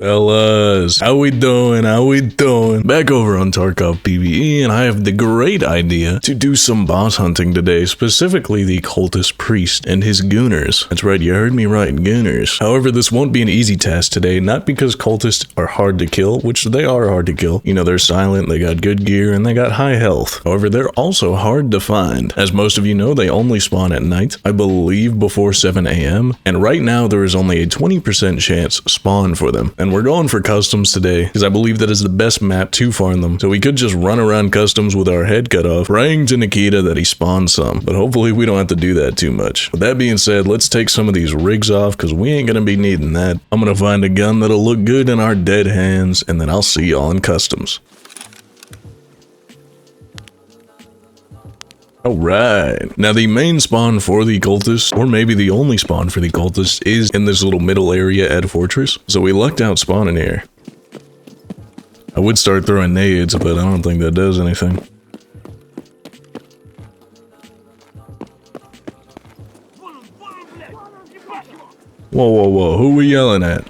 Fellas, how we doing? Back over on Tarkov PvE, and I have the great idea to do some boss hunting today, specifically the Cultist Priest and his gooners. That's right, you heard me right, gooners. However, this won't be an easy task today, not because cultists are hard to kill, which they are hard to kill. You know, they're silent, they got good gear, and they got high health. However, they're also hard to find. As most of you know, they only spawn at night, I believe before 7 a.m., and right now there is only a 20% chance spawn for them. And we're going for customs today, because I believe that is the best map to farm them. So we could just run around customs with our head cut off, praying to Nikita that he spawns some. But hopefully we don't have to do that too much. With that being said, let's take some of these rigs off, because we ain't gonna be needing that. I'm gonna find a gun that'll look good in our dead hands, and then I'll see y'all in customs. Alright, now the main spawn for the cultists, or maybe the only spawn for the cultists, is in this little middle area at Fortress. So we lucked out spawning here. I would start throwing nades, but I don't think that does anything. Whoa, whoa, whoa, who we yelling at?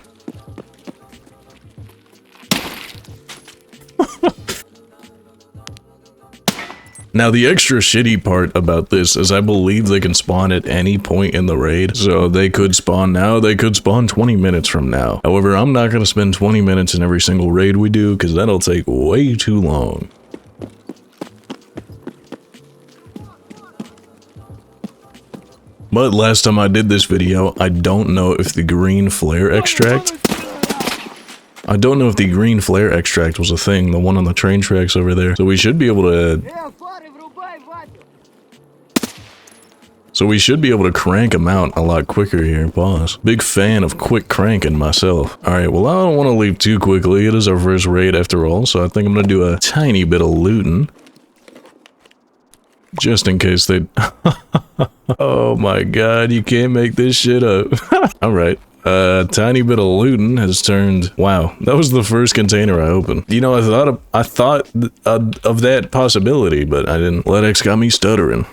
Now, the extra shitty part about this is I believe they can spawn at any point in the raid. So they could spawn now, they could spawn 20 minutes from now. However, I'm not going to spend 20 minutes in every single raid we do, because that'll take way too long. But last time I did this video, I don't know if the green flare extract... I don't know if the green flare extract was a thing, the one on the train tracks over there. So we should be able to... crank them out a lot quicker here, boss. Big fan of quick cranking myself. Alright, well I don't want to leave too quickly. It is our first raid after all, so I think I'm going to do a tiny bit of looting. Just in case they... Oh my god, you can't make this shit up. Alright. A tiny bit of looting has turned... Wow, that was the first container I opened. You know, I thought of that possibility, but I didn't. LEDX got me stuttering.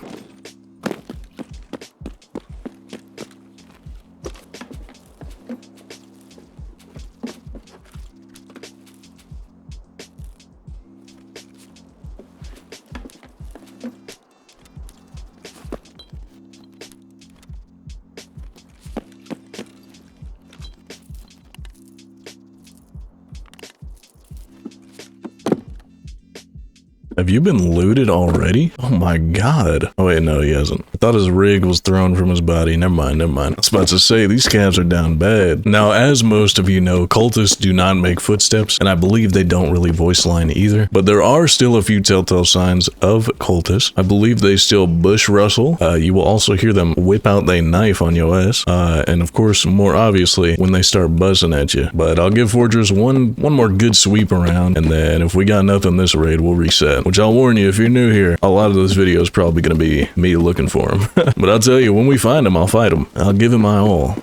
Have you been looted already? Oh my god. Oh wait, no, he hasn't. I thought his rig was thrown from his body. Never mind, never mind. I was about to say, these calves are down bad. Now, as most of you know, cultists do not make footsteps, and I believe they don't really voice line either. But there are still a few telltale signs of cultists. I believe they still bush rustle. You will also hear them whip out their knife on your ass. And of course, more obviously, when they start buzzing at you. But I'll give Fortress one more good sweep around, and then if we got nothing this raid, we'll reset. Which I'll warn you, if you're new here, a lot of this video is probably going to be me looking for him. But I'll tell you, when we find him, I'll fight him. I'll give him my all.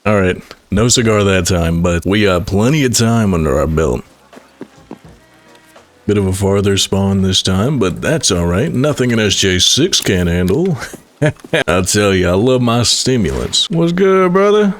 Alright, no cigar that time, but we got plenty of time under our belt. Bit of a farther spawn this time, but that's alright. Nothing an SJ6 can't handle. I'll tell you, I love my stimulants. What's good, brother?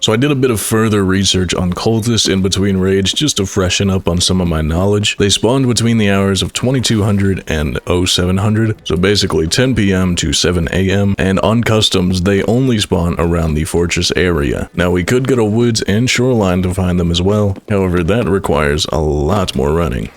So I did a bit of further research on cultists in between raids just to freshen up on some of my knowledge. They spawned between the hours of 2200 and 0700, so basically 10 p.m. to 7 a.m. And on customs, they only spawn around the fortress area. Now we could go to woods and shoreline to find them as well, however that requires a lot more running.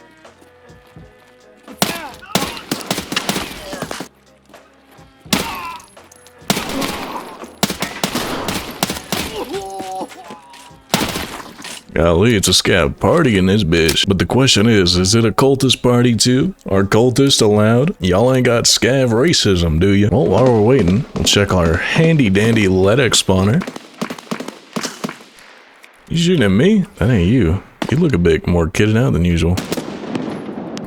Golly, it's a scout party in this bitch. But the question is it a cultist party too? Are cultists allowed? Y'all ain't got scav racism, do you? Well, while we're waiting, we'll check our handy dandy LEDX spawner. You shooting at me? That ain't you. You look a bit more kitted out than usual.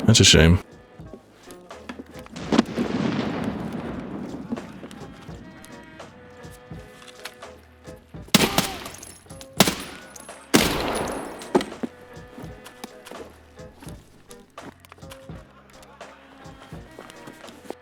That's a shame.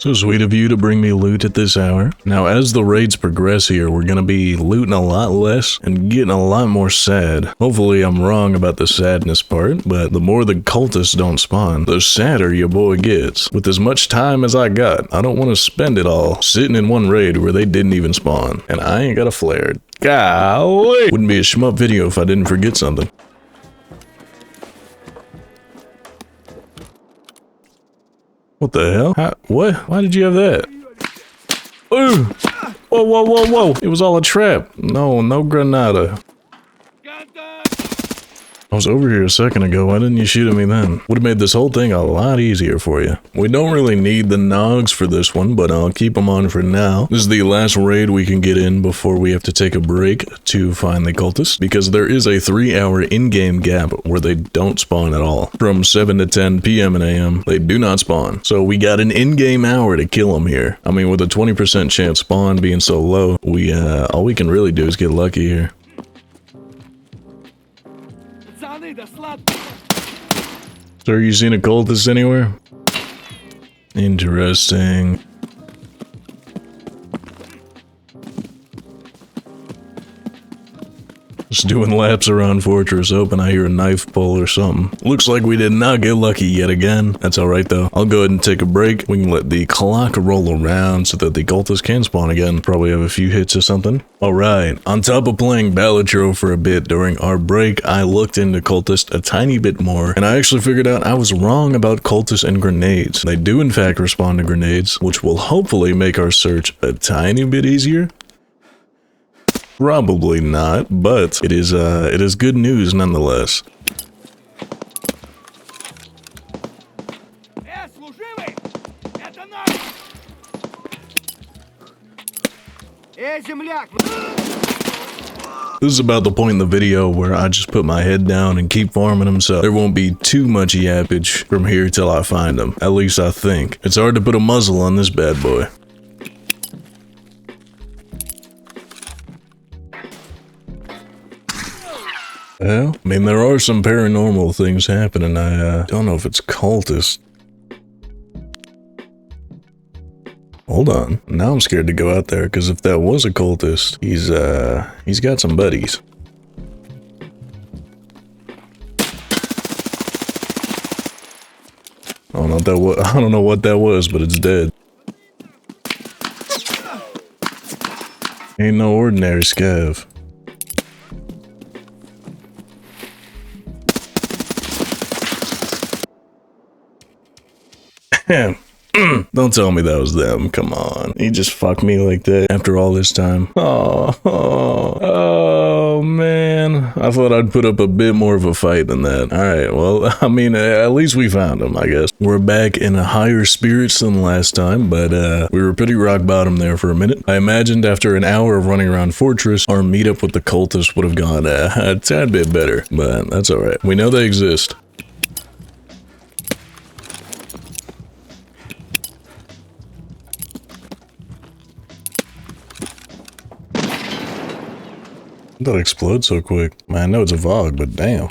So sweet of you to bring me loot at this hour. Now, as the raids progress here, we're gonna be looting a lot less and getting a lot more sad. Hopefully, I'm wrong about the sadness part, but the more the cultists don't spawn, the sadder your boy gets. With as much time as I got, I don't want to spend it all sitting in one raid where they didn't even spawn, and I ain't got a flare. Golly! Wouldn't be a shmup video if I didn't forget something. What the hell? What? Why did you have that? Ooh! Whoa, whoa, whoa, whoa! It was all a trap. No granada. I was over here a second ago, why didn't you shoot at me then? Would have made this whole thing a lot easier for you. We don't really need the nogs for this one, but I'll keep them on for now. This is the last raid we can get in before we have to take a break to find the cultists, because there is a 3-hour in-game gap where they don't spawn at all. From 7 to 10 p.m. and a.m., they do not spawn. So we got an in-game hour to kill them here. I mean, with a 20% chance spawn being so low, all we can really do is get lucky here. So are you seeing a cultist anywhere? Interesting. Just doing laps around Fortress, hoping I hear a knife pull or something. Looks like we did not get lucky yet again. That's alright though. I'll go ahead and take a break. We can let the clock roll around so that the cultists can spawn again. Probably have a few hits or something. Alright, on top of playing Balatro for a bit during our break, I looked into cultists a tiny bit more, and I actually figured out I was wrong about cultists and grenades. They do in fact respond to grenades, which will hopefully make our search a tiny bit easier. Probably not, but it is good news nonetheless. This is about the point in the video where I just put my head down and keep farming them, so there won't be too much yappage from here till I find them. At least I think. It's hard to put a muzzle on this bad boy. Well, I mean, there are some paranormal things happening. I don't know if it's cultists. Hold on. Now I'm scared to go out there, because if that was a cultist, he's got some buddies. I don't know what that was, but it's dead. Ain't no ordinary scav. Don't tell me that was them. Come on. He just fucked me like that after all this time. Oh, man. I thought I'd put up a bit more of a fight than that. Alright, well, I mean, at least we found him, I guess. We're back in higher spirits than last time, but we were pretty rock bottom there for a minute. I imagined after an hour of running around Fortress, our meetup with the cultists would have gone a tad bit better, but that's alright. We know they exist. That explodes so quick. Man, I know it's a VOG, but damn.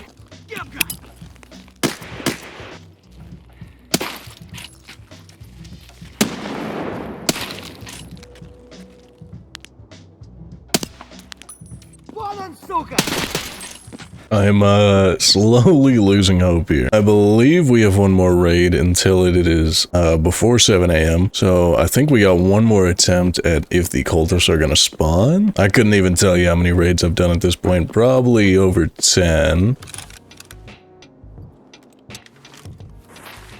I'm slowly losing hope here. I believe we have one more raid until it is before 7 a.m. So I think we got one more attempt at if the cultists are gonna spawn. I couldn't even tell you how many raids I've done at this point. Probably over 10.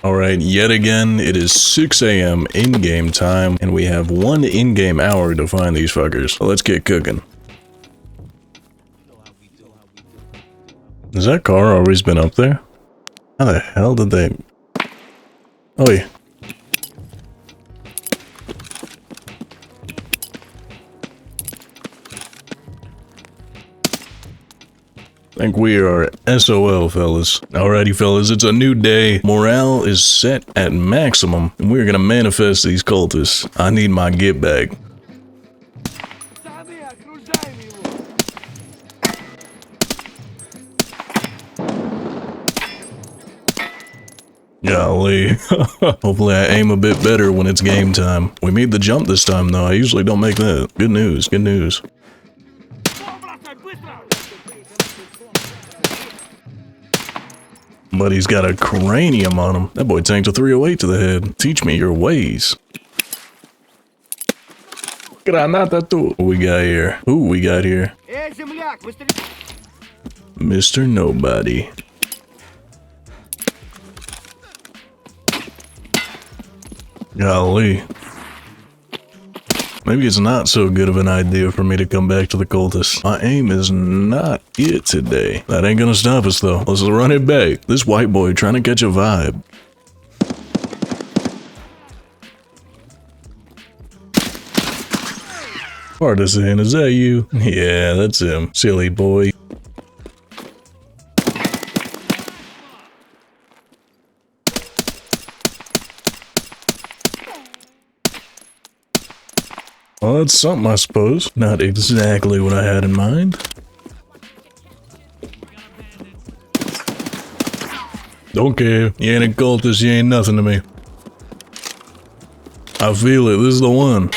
Alright, yet again, it is 6 a.m. in-game time, and we have one in-game hour to find these fuckers. So let's get cooking. Has that car always been up there? How the hell did they... Oh yeah. I think we are SOL, fellas. Alrighty, fellas, it's a new day. Morale is set at maximum, and we're gonna manifest these cultists. I need my get bag. Golly. Hopefully I aim a bit better when it's game time. We made the jump this time though. I usually don't make that. Good news, good news. But he's got a cranium on him. That boy tanked a 308 to the head. Teach me your ways. Granata tu. What we got here? Who we got here? Mr. Nobody. Golly. Maybe it's not so good of an idea for me to come back to the cultists. My aim is not it today. That ain't gonna stop us though. Let's run it back. This white boy trying to catch a vibe. Partisan, is that you? Yeah, that's him. Silly boy. Well, that's something, I suppose. Not exactly what I had in mind. Don't care. You ain't a cultist, you ain't nothing to me. I feel it. This is the one.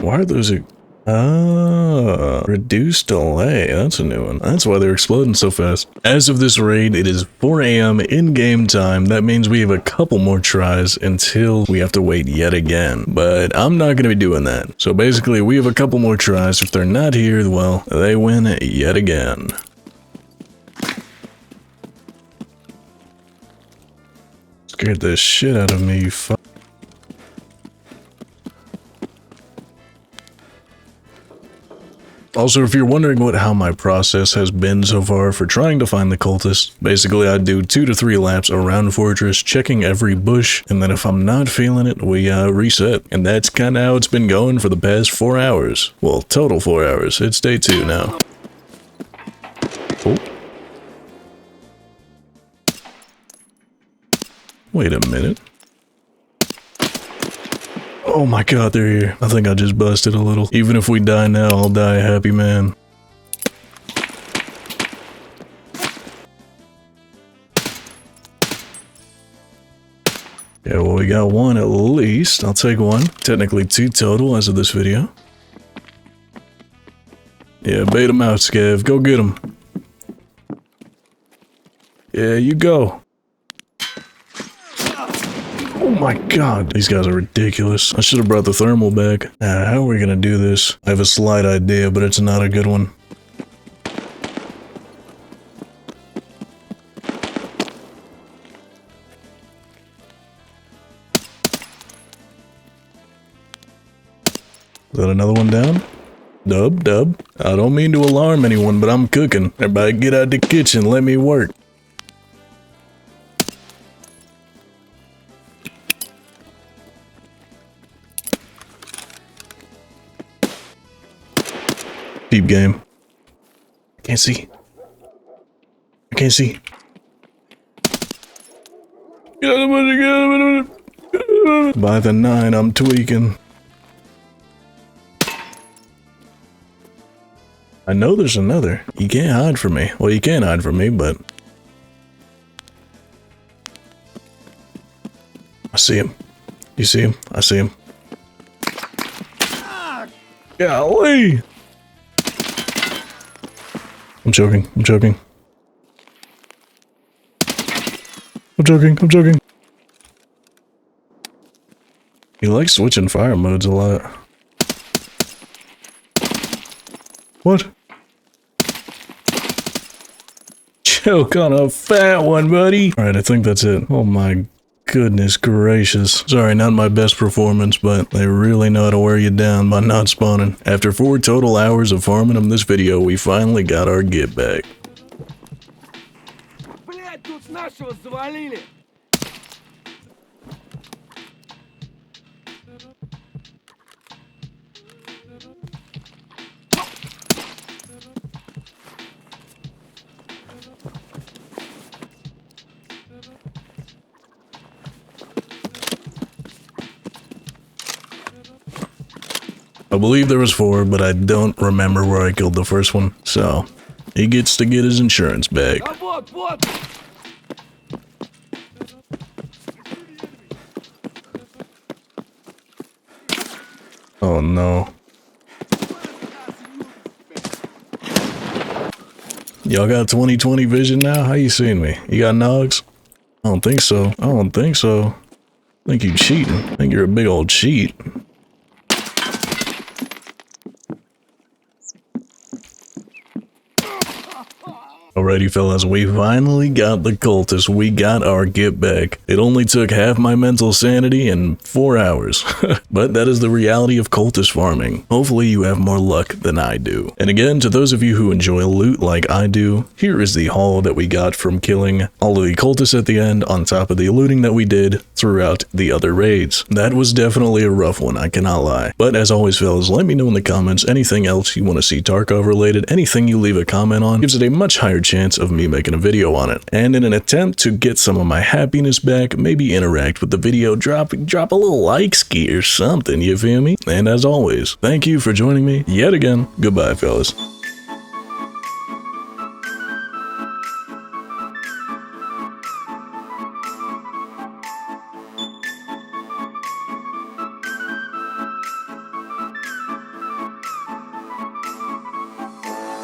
Why are those reduced delay. That's a new one. That's why they're exploding so fast. As of this raid, it is 4 a.m. in game time. That means we have a couple more tries until we have to wait yet again. But I'm not going to be doing that. So basically, we have a couple more tries. If they're not here, well, they win yet again. Scared the shit out of me, you fuck. Also, if you're wondering how my process has been so far for trying to find the cultists, basically I do 2 to 3 laps around Fortress, checking every bush, and then if I'm not feeling it, we reset. And that's kinda how it's been going for the past 4 hours. Well, total 4 hours. It's day 2 now. Oh. Wait a minute. Oh my god, they're here. I think I just busted a little. Even if we die now, I'll die a happy man. Yeah, well, we got 1 at least. I'll take 1. Technically 2 total as of this video. Yeah, bait him out, Scav. Go get him. Yeah, you go. Oh my god, these guys are ridiculous. I should have brought the thermal back. How are we gonna do this? I have a slight idea, but it's not a good one. Is that another one down? Dub. I don't mean to alarm anyone, but I'm cooking. Everybody get out the kitchen, let me work. Deep game. I can't see. By the 9, I'm tweaking. I know there's another. You can't hide from me. Well, you can hide from me, but... I see him. You see him? I see him. Golly! I'm joking. He likes switching fire modes a lot. What? Choke on a fat one, buddy. Alright, I think that's it. Oh my goodness gracious. Sorry, not my best performance, but they really know how to wear you down by not spawning. After 4 total hours of farming them this video, we finally got our get back. I believe there was 4, but I don't remember where I killed the first one. So, he gets to get his insurance back. Oh no. Y'all got 20/20 vision now? How you seeing me? You got nogs? I don't think so. I don't think so. I think you cheating. I think you're a big old cheat. Alrighty fellas, we finally got the cultist. We got our get back. It only took half my mental sanity and 4 hours. But that is the reality of cultist farming. Hopefully you have more luck than I do. And again, to those of you who enjoy loot like I do, here is the haul that we got from killing all of the cultists at the end on top of the looting that we did throughout the other raids. That was definitely a rough one, I cannot lie. But as always fellas, let me know in the comments anything else you want to see Tarkov related. Anything you leave a comment on gives it a much higher chance of me making a video on it. And in an attempt to get some of my happiness back, maybe interact with the video, drop a little like ski or something, you feel me? And as always, thank you for joining me yet again. Goodbye fellas.